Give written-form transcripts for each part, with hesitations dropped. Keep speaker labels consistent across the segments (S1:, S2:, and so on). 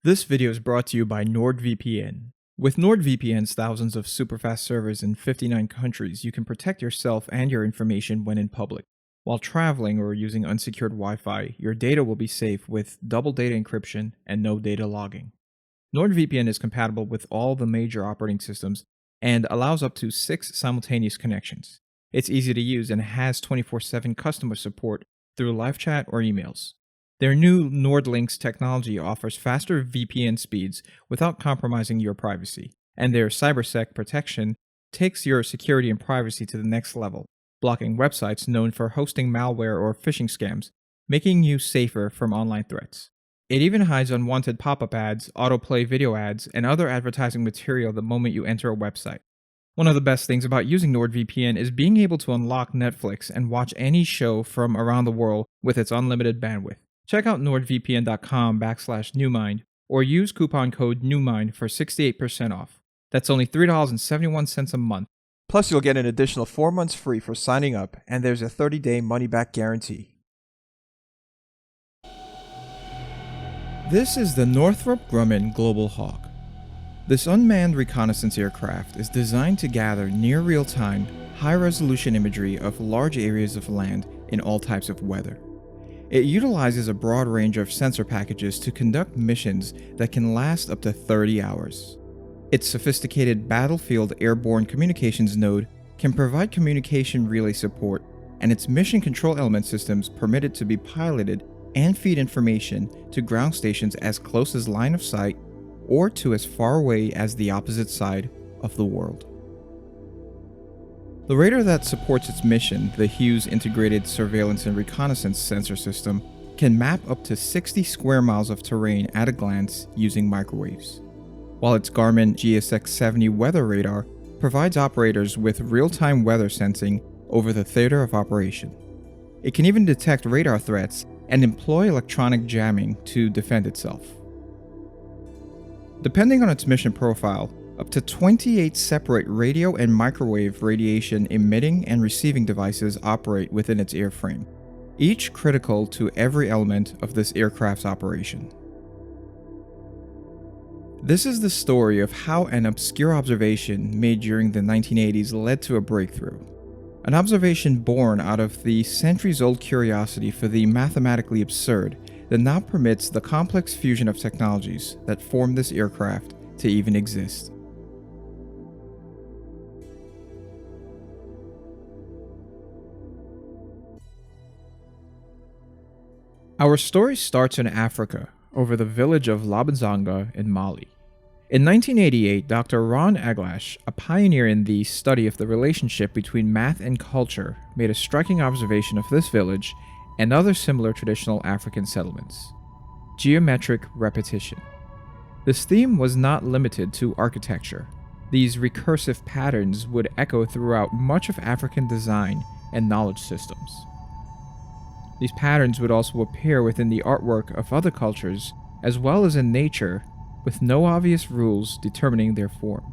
S1: This video is brought to you by NordVPN. With NordVPN's thousands of superfast servers in 59 countries, you can protect yourself and your information when in public. While traveling or using unsecured Wi-Fi, your data will be safe with double data encryption and no data logging. NordVPN is compatible with all the major operating systems and allows up to 6 simultaneous connections. It's easy to use and has 24/7 customer support through live chat or emails. Their new NordLynx technology offers faster VPN speeds without compromising your privacy, and their CyberSec protection takes your security and privacy to the next level, blocking websites known for hosting malware or phishing scams, making you safer from online threats. It even hides unwanted pop-up ads, autoplay video ads, and other advertising material the moment you enter a website. One of the best things about using NordVPN is being able to unlock Netflix and watch any show from around the world with its unlimited bandwidth. Check out nordvpn.com/newmind or use coupon code NEWMIND for 68% off. That's only $3.71 a month. Plus, you'll get an additional 4 months free for signing up, and there's a 30-day money-back guarantee. This is the Northrop Grumman Global Hawk. This unmanned reconnaissance aircraft is designed to gather near real-time, high-resolution imagery of large areas of land in all types of weather. It utilizes a broad range of sensor packages to conduct missions that can last up to 30 hours. Its sophisticated battlefield airborne communications node can provide communication relay support, and its mission control element systems permit it to be piloted and feed information to ground stations as close as line of sight or to as far away as the opposite side of the world. The radar that supports its mission, the Hughes Integrated Surveillance and Reconnaissance Sensor System, can map up to 60 square miles of terrain at a glance using microwaves, while its Garmin GSX-70 weather radar provides operators with real-time weather sensing over the theater of operation. It can even detect radar threats and employ electronic jamming to defend itself. Depending on its mission profile, up to 28 separate radio and microwave radiation emitting and receiving devices operate within its airframe, each critical to every element of this aircraft's operation. This is the story of how an obscure observation made during the 1980s led to a breakthrough. An observation born out of the centuries-old curiosity for the mathematically absurd that now permits the complex fusion of technologies that form this aircraft to even exist. Our story starts in Africa, over the village of Labazanga in Mali. In 1988, Dr. Ron Aglash, a pioneer in the study of the relationship between math and culture, made a striking observation of this village and other similar traditional African settlements: geometric repetition. This theme was not limited to architecture. These recursive patterns would echo throughout much of African design and knowledge systems. These patterns would also appear within the artwork of other cultures, as well as in nature, with no obvious rules determining their form.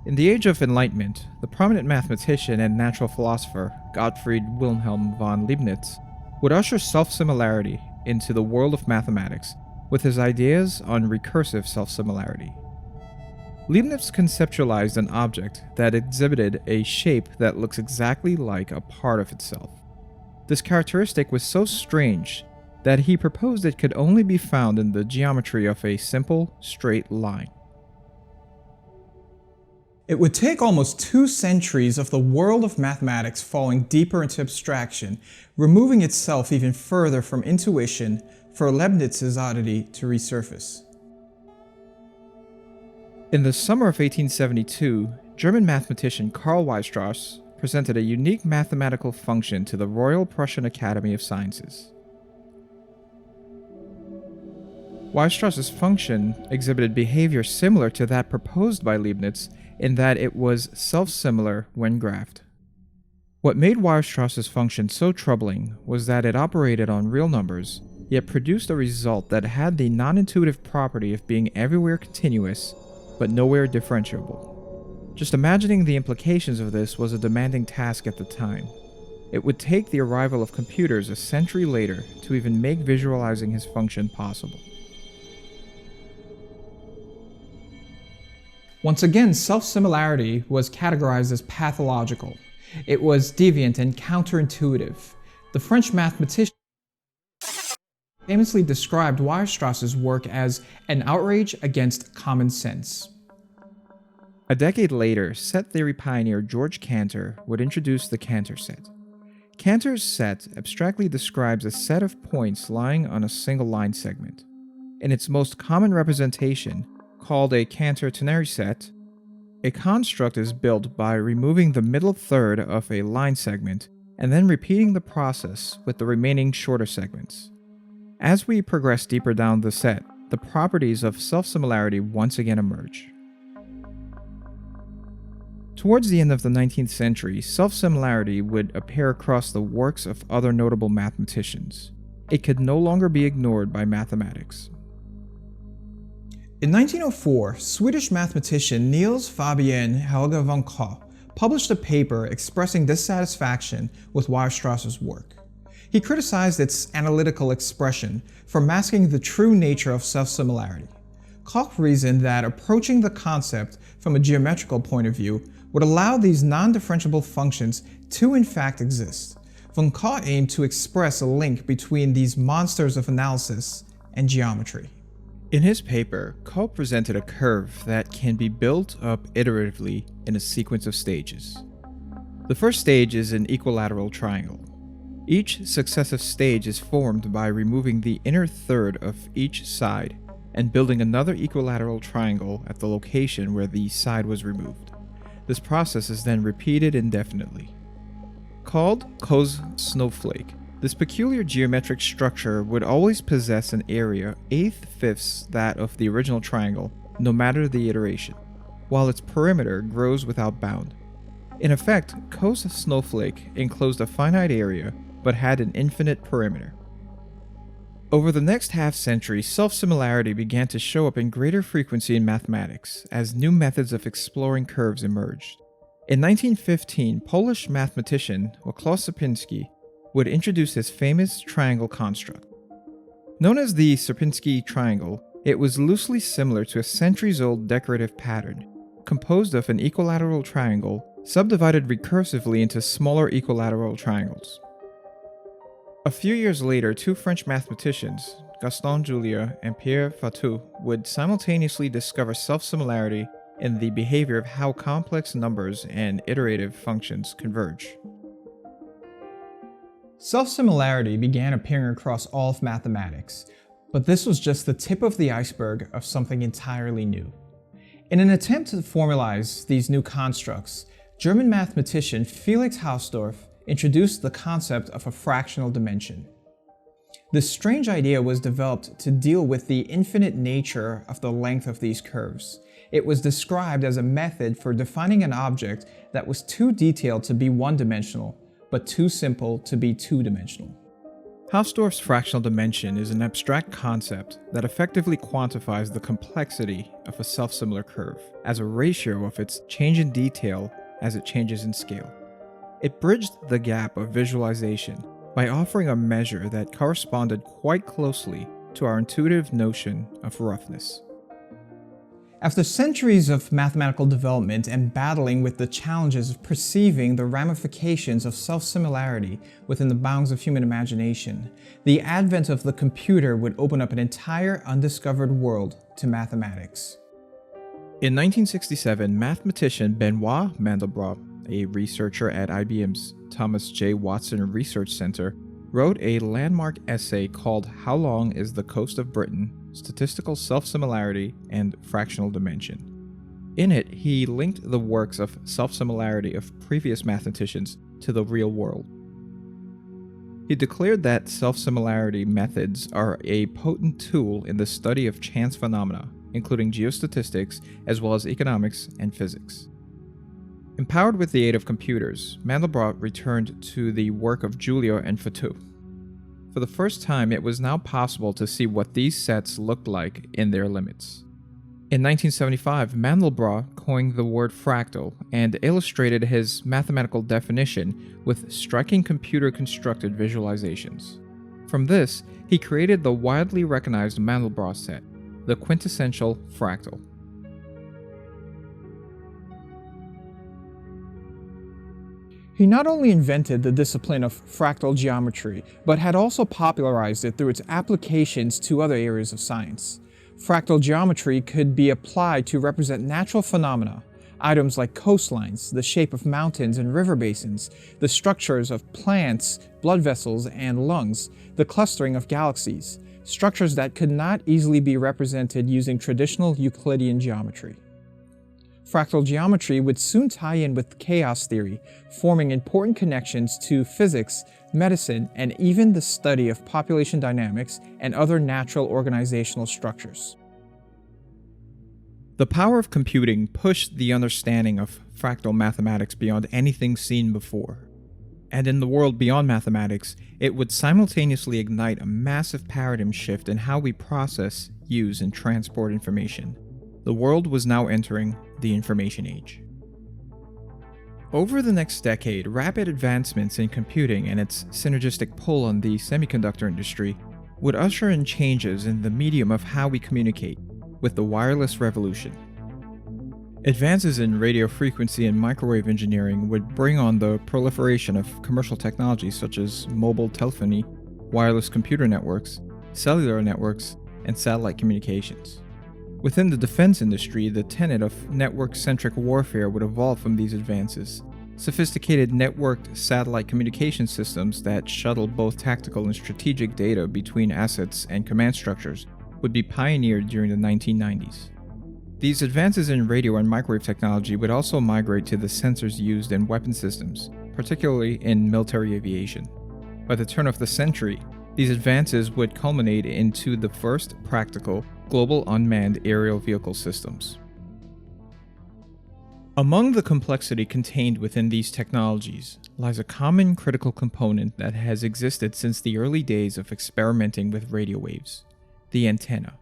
S1: In the Age of Enlightenment, the prominent mathematician and natural philosopher Gottfried Wilhelm von Leibniz would usher self-similarity into the world of mathematics with his ideas on recursive self-similarity. Leibniz conceptualized an object that exhibited a shape that looks exactly like a part of itself. This characteristic was so strange that he proposed it could only be found in the geometry of a simple, straight line.
S2: It would take almost 2 centuries of the world of mathematics falling deeper into abstraction, removing itself even further from intuition, for Leibniz's oddity to resurface.
S1: In the summer of 1872, German mathematician Karl Weierstrass presented a unique mathematical function to the Royal Prussian Academy of Sciences. Weierstrass's function exhibited behavior similar to that proposed by Leibniz in that it was self-similar when graphed. What made Weierstrass's function so troubling was that it operated on real numbers, yet produced a result that had the non-intuitive property of being everywhere continuous, but nowhere differentiable. Just imagining the implications of this was a demanding task at the time. It would take the arrival of computers a century later to even make visualizing his function possible.
S2: Once again, self-similarity was categorized as pathological. It was deviant and counterintuitive. The French mathematician famously described Weierstrass's work as an outrage against common sense.
S1: A decade later, set theory pioneer George Cantor would introduce the Cantor set. Cantor's set abstractly describes a set of points lying on a single line segment. In its most common representation, called a Cantor ternary set, a construct is built by removing the middle third of a line segment and then repeating the process with the remaining shorter segments. As we progress deeper down the set, the properties of self-similarity once again emerge. Towards the end of the 19th century, self-similarity would appear across the works of other notable mathematicians. It could no longer be ignored by mathematics.
S2: In 1904, Swedish mathematician Niels Fabian Helge von Koch published a paper expressing dissatisfaction with Weierstrass's work. He criticized its analytical expression for masking the true nature of self-similarity. Koch reasoned that approaching the concept from a geometrical point of view would allow these non-differentiable functions to in fact exist. Von Koch aimed to express a link between these monsters of analysis and geometry.
S1: In his paper, Koch presented a curve that can be built up iteratively in a sequence of stages. The first stage is an equilateral triangle. Each successive stage is formed by removing the inner third of each side and building another equilateral triangle at the location where the side was removed. This process is then repeated indefinitely. Called Koch's snowflake, this peculiar geometric structure would always possess an area 8/5 that of the original triangle, no matter the iteration, while its perimeter grows without bound. In effect, Koch's snowflake enclosed a finite area but had an infinite perimeter. Over the next half-century, self-similarity began to show up in greater frequency in mathematics as new methods of exploring curves emerged. In 1915, Polish mathematician Wacław Sierpiński would introduce his famous triangle construct. Known as the Sierpiński triangle, it was loosely similar to a centuries-old decorative pattern, composed of an equilateral triangle subdivided recursively into smaller equilateral triangles. A few years later, two French mathematicians, Gaston Julia and Pierre Fatou, would simultaneously discover self-similarity in the behavior of how complex numbers and iterative functions converge.
S2: Self-similarity began appearing across all of mathematics, but this was just the tip of the iceberg of something entirely new. In an attempt to formalize these new constructs, German mathematician Felix Hausdorff introduced the concept of a fractional dimension. This strange idea was developed to deal with the infinite nature of the length of these curves. It was described as a method for defining an object that was too detailed to be one-dimensional, but too simple to be two-dimensional.
S1: Hausdorff's fractional dimension is an abstract concept that effectively quantifies the complexity of a self-similar curve as a ratio of its change in detail as it changes in scale. It bridged the gap of visualization by offering a measure that corresponded quite closely to our intuitive notion of roughness.
S2: After centuries of mathematical development and battling with the challenges of perceiving the ramifications of self-similarity within the bounds of human imagination, the advent of the computer would open up an entire undiscovered world to mathematics.
S1: In 1967, mathematician Benoit Mandelbrot, a researcher at IBM's Thomas J. Watson Research Center, wrote a landmark essay called How Long is the Coast of Britain? Statistical Self-Similarity and Fractional Dimension. In it, he linked the works of self-similarity of previous mathematicians to the real world. He declared that self-similarity methods are a potent tool in the study of chance phenomena, including geostatistics as well as economics and physics. Empowered with the aid of computers, Mandelbrot returned to the work of Julia and Fatou. For the first time, it was now possible to see what these sets looked like in their limits. In 1975, Mandelbrot coined the word fractal and illustrated his mathematical definition with striking computer-constructed visualizations. From this, he created the widely recognized Mandelbrot set, the quintessential fractal.
S2: He not only invented the discipline of fractal geometry, but had also popularized it through its applications to other areas of science. Fractal geometry could be applied to represent natural phenomena, items like coastlines, the shape of mountains and river basins, the structures of plants, blood vessels, and lungs, the clustering of galaxies, structures that could not easily be represented using traditional Euclidean geometry. Fractal geometry would soon tie in with chaos theory, forming important connections to physics, medicine, and even the study of population dynamics and other natural organizational structures.
S1: The power of computing pushed the understanding of fractal mathematics beyond anything seen before. And in the world beyond mathematics, it would simultaneously ignite a massive paradigm shift in how we process, use, and transport information. The world was now entering the information age. Over the next decade, rapid advancements in computing and its synergistic pull on the semiconductor industry would usher in changes in the medium of how we communicate, with the wireless revolution. Advances in radio frequency and microwave engineering would bring on the proliferation of commercial technologies such as mobile telephony, wireless computer networks, cellular networks, and satellite communications. Within the defense industry, the tenet of network-centric warfare would evolve from these advances. Sophisticated networked satellite communication systems that shuttle both tactical and strategic data between assets and command structures would be pioneered during the 1990s. These advances in radio and microwave technology would also migrate to the sensors used in weapon systems, particularly in military aviation. By the turn of the century, these advances would culminate into the first practical, global unmanned aerial vehicle systems. Among the complexity contained within these technologies lies a common critical component that has existed since the early days of experimenting with radio waves: the antenna.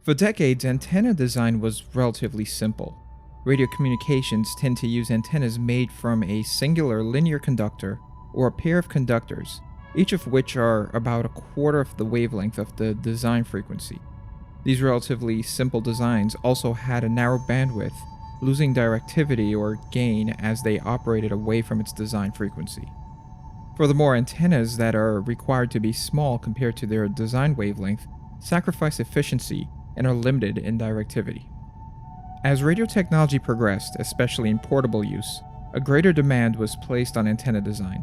S1: For decades, antenna design was relatively simple. Radio communications tend to use antennas made from a singular linear conductor or a pair of conductors, each of which are about a quarter of the wavelength of the design frequency. These relatively simple designs also had a narrow bandwidth, losing directivity or gain as they operated away from its design frequency. Furthermore, antennas that are required to be small compared to their design wavelength sacrifice efficiency and are limited in directivity. As radio technology progressed, especially in portable use, a greater demand was placed on antenna design.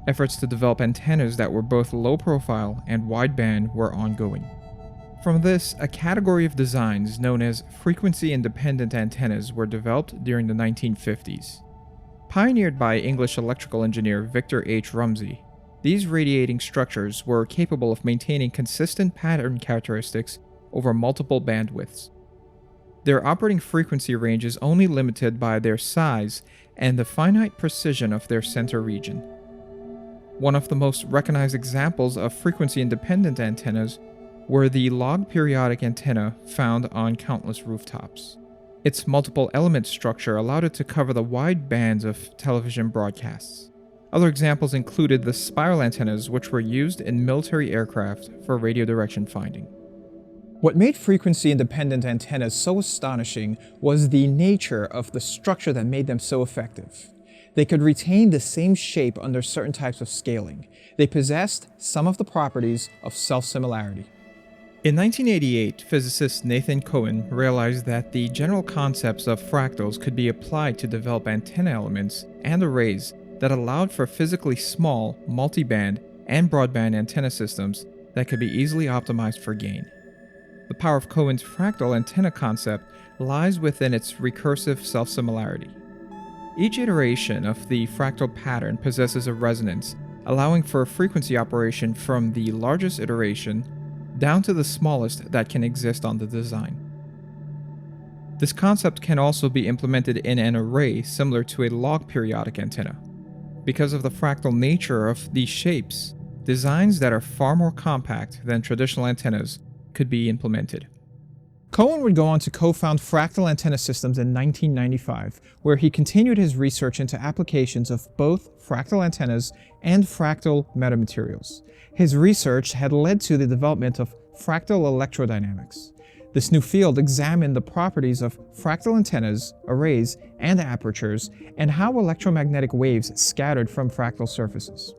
S1: Efforts to develop antennas that were both low profile and wideband were ongoing. From this, a category of designs known as frequency-independent antennas were developed during the 1950s. Pioneered by English electrical engineer Victor H. Rumsey, these radiating structures were capable of maintaining consistent pattern characteristics over multiple bandwidths. Their operating frequency range is only limited by their size and the finite precision of their center region. One of the most recognized examples of frequency-independent antennas were the log periodic antenna found on countless rooftops. Its multiple element structure allowed it to cover the wide bands of television broadcasts. Other examples included the spiral antennas, which were used in military aircraft for radio direction finding.
S2: What made frequency-independent antennas so astonishing was the nature of the structure that made them so effective. They could retain the same shape under certain types of scaling. They possessed some of the properties of self-similarity.
S1: In 1988, physicist Nathan Cohen realized that the general concepts of fractals could be applied to develop antenna elements and arrays that allowed for physically small, multiband, and broadband antenna systems that could be easily optimized for gain. The power of Cohen's fractal antenna concept lies within its recursive self-similarity. Each iteration of the fractal pattern possesses a resonance, allowing for a frequency operation from the largest iteration down to the smallest that can exist on the design. This concept can also be implemented in an array similar to a log periodic antenna. Because of the fractal nature of these shapes, designs that are far more compact than traditional antennas could be implemented.
S2: Cohen would go on to co-found Fractal Antenna Systems in 1995, where he continued his research into applications of both fractal antennas and fractal metamaterials. His research had led to the development of fractal electrodynamics. This new field examined the properties of fractal antennas, arrays, and apertures, and how electromagnetic waves scattered from fractal surfaces.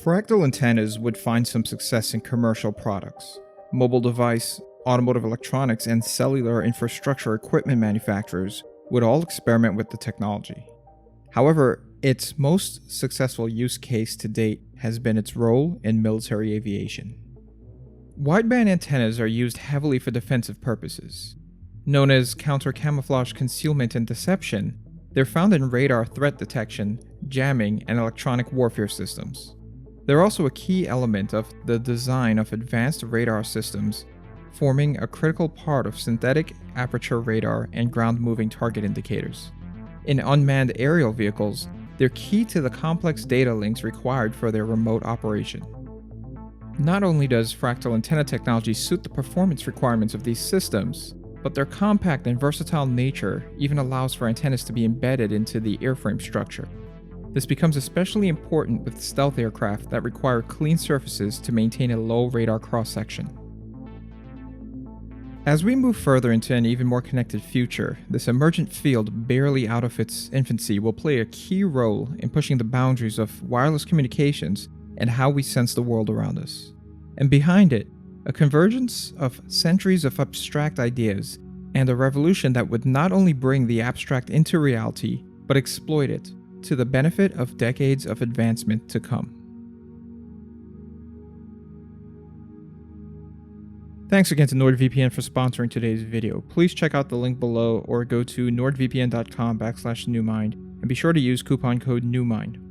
S1: Fractal antennas would find some success in commercial products. Mobile device, automotive electronics, and cellular infrastructure equipment manufacturers would all experiment with the technology. However, its most successful use case to date has been its role in military aviation. Wideband antennas are used heavily for defensive purposes. Known as counter-camouflage concealment and deception, they're found in radar threat detection, jamming, and electronic warfare systems. They're also a key element of the design of advanced radar systems, forming a critical part of synthetic aperture radar and ground-moving target indicators. In unmanned aerial vehicles, they're key to the complex data links required for their remote operation. Not only does fractal antenna technology suit the performance requirements of these systems, but their compact and versatile nature even allows for antennas to be embedded into the airframe structure. This becomes especially important with stealth aircraft that require clean surfaces to maintain a low radar cross-section. As we move further into an even more connected future, this emergent field barely out of its infancy will play a key role in pushing the boundaries of wireless communications and how we sense the world around us. And behind it, a convergence of centuries of abstract ideas and a revolution that would not only bring the abstract into reality, but exploit it to the benefit of decades of advancement to come. Thanks again to NordVPN for sponsoring today's video. Please check out the link below or go to nordvpn.com/newmind and be sure to use coupon code NEWMIND.